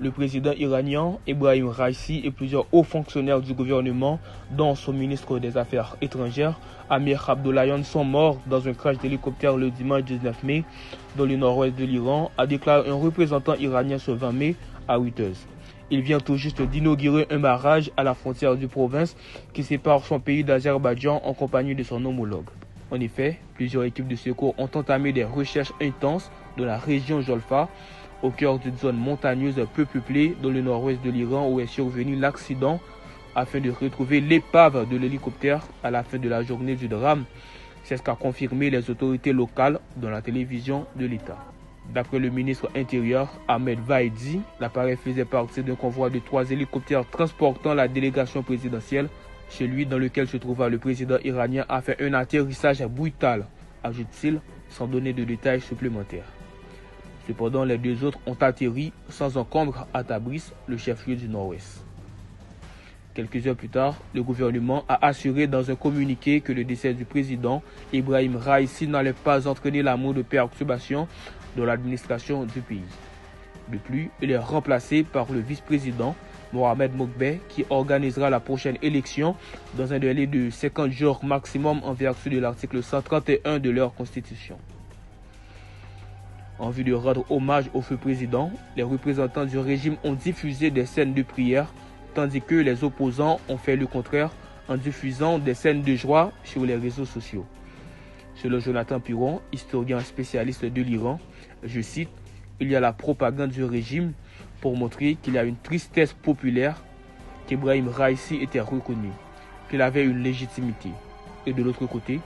Le président iranien Ebrahim Raïssi et plusieurs hauts fonctionnaires du gouvernement, dont son ministre des Affaires étrangères, Amir Abdollahian, sont morts dans un crash d'hélicoptère le dimanche 19 mai dans le nord-ouest de l'Iran, a déclaré un représentant iranien ce 20 mai à Reuters. Il vient tout juste d'inaugurer un barrage à la frontière du province qui sépare son pays d'Azerbaïdjan en compagnie de son homologue. En effet, plusieurs équipes de secours ont entamé des recherches intenses dans la région Jolfa, au cœur d'une zone montagneuse peu peuplée dans le nord-ouest de l'Iran où est survenu l'accident, afin de retrouver l'épave de l'hélicoptère à la fin de la journée du drame. C'est ce qu'a confirmé les autorités locales dans la télévision de l'État. D'après le ministre intérieur Ahmed Vaidi, l'appareil faisait partie d'un convoi de 3 hélicoptères transportant la délégation présidentielle. Celui dans lequel se trouva le président iranien a fait un atterrissage brutal, ajoute-t-il, sans donner de détails supplémentaires. Cependant, les 2 autres ont atterri sans encombre à Tabriz, le chef-lieu du Nord-Ouest. Quelques heures plus tard, le gouvernement a assuré dans un communiqué que le décès du président Ebrahim Raïssi n'allait pas entraîner la moindre perturbation dans l'administration du pays. De plus, il est remplacé par le vice-président Mohamed Mokbeh qui organisera la prochaine élection dans un délai de 50 jours maximum en vertu de l'article 131 de leur constitution. En vue de rendre hommage au feu président, les représentants du régime ont diffusé des scènes de prière, tandis que les opposants ont fait le contraire en diffusant des scènes de joie sur les réseaux sociaux. Selon Jonathan Piron, historien spécialiste de l'Iran, je cite, « Il y a la propagande du régime pour montrer qu'il y a une tristesse populaire, qu'Ebrahim Raïssi était reconnu, qu'il avait une légitimité. Et de l'autre côté,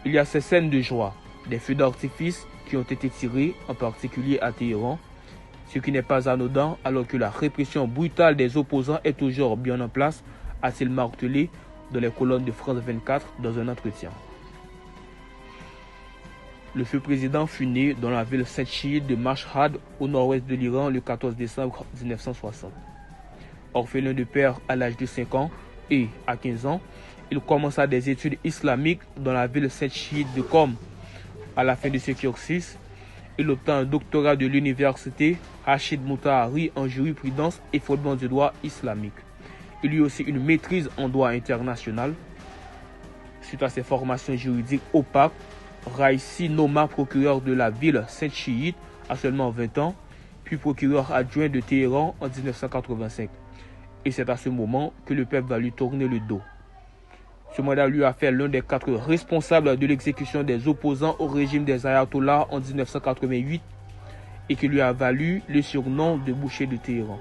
il y a ces scènes de joie, des feux d'artifice qui ont été tirés, en particulier à Téhéran, ce qui n'est pas anodin alors que la répression brutale des opposants est toujours bien en place, a-t-il martelé dans les colonnes de France 24 dans un entretien. Le feu président fut né dans la ville sainte-chiite de Mashhad, au nord-ouest de l'Iran, le 14 décembre 1960. Orphelin de père à l'âge de 5 ans et à 15 ans, il commença des études islamiques dans la ville sainte-chiite de Qom. À la fin de ce cursus, il obtint un doctorat de l'université Rachid Mutahari en jurisprudence et fondement du droit islamique. Il eut aussi une maîtrise en droit international. Suite à ses formations juridiques opaques, Raïssi nomma procureur de la ville sainte-chiite à seulement 20 ans, puis procureur adjoint de Téhéran en 1985. Et c'est à ce moment que le peuple va lui tourner le dos. Ce mandat lui a fait l'un des 4 responsables de l'exécution des opposants au régime des ayatollahs en 1988 et qui lui a valu le surnom de boucher de Téhéran.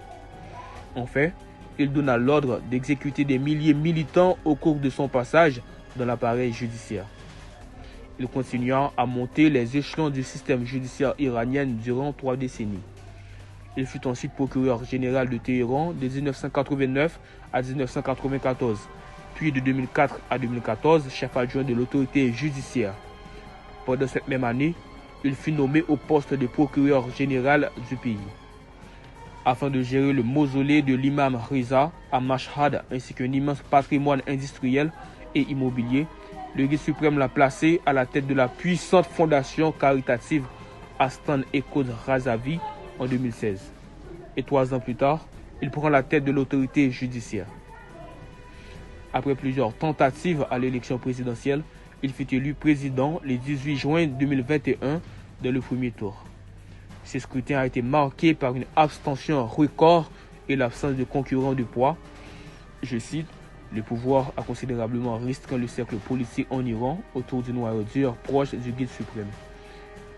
En fait, il donna l'ordre d'exécuter des milliers de militants au cours de son passage dans l'appareil judiciaire. Il continua à monter les échelons du système judiciaire iranien durant 3 décennies. Il fut ensuite procureur général de Téhéran de 1989 à 1994. Puis de 2004 à 2014, chef adjoint de l'autorité judiciaire. Pendant cette même année, il fut nommé au poste de procureur général du pays. Afin de gérer le mausolée de l'imam Riza à Mashhad ainsi qu'un immense patrimoine industriel et immobilier, le guide suprême l'a placé à la tête de la puissante fondation caritative Astan Ekod Razavi en 2016. Et 3 ans plus tard, il prend la tête de l'autorité judiciaire. Après plusieurs tentatives à l'élection présidentielle, il fut élu président le 18 juin 2021 dans le premier tour. Ce scrutin a été marqué par une abstention record et l'absence de concurrents de poids. Je cite, « Le pouvoir a considérablement restreint le cercle politique en Iran autour du noyau dur proche du guide suprême.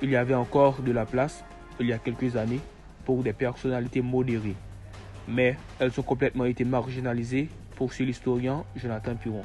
Il y avait encore de la place, il y a quelques années, pour des personnalités modérées. Mais elles ont complètement été marginalisées, poursuit l'historien Jonathan Piron. »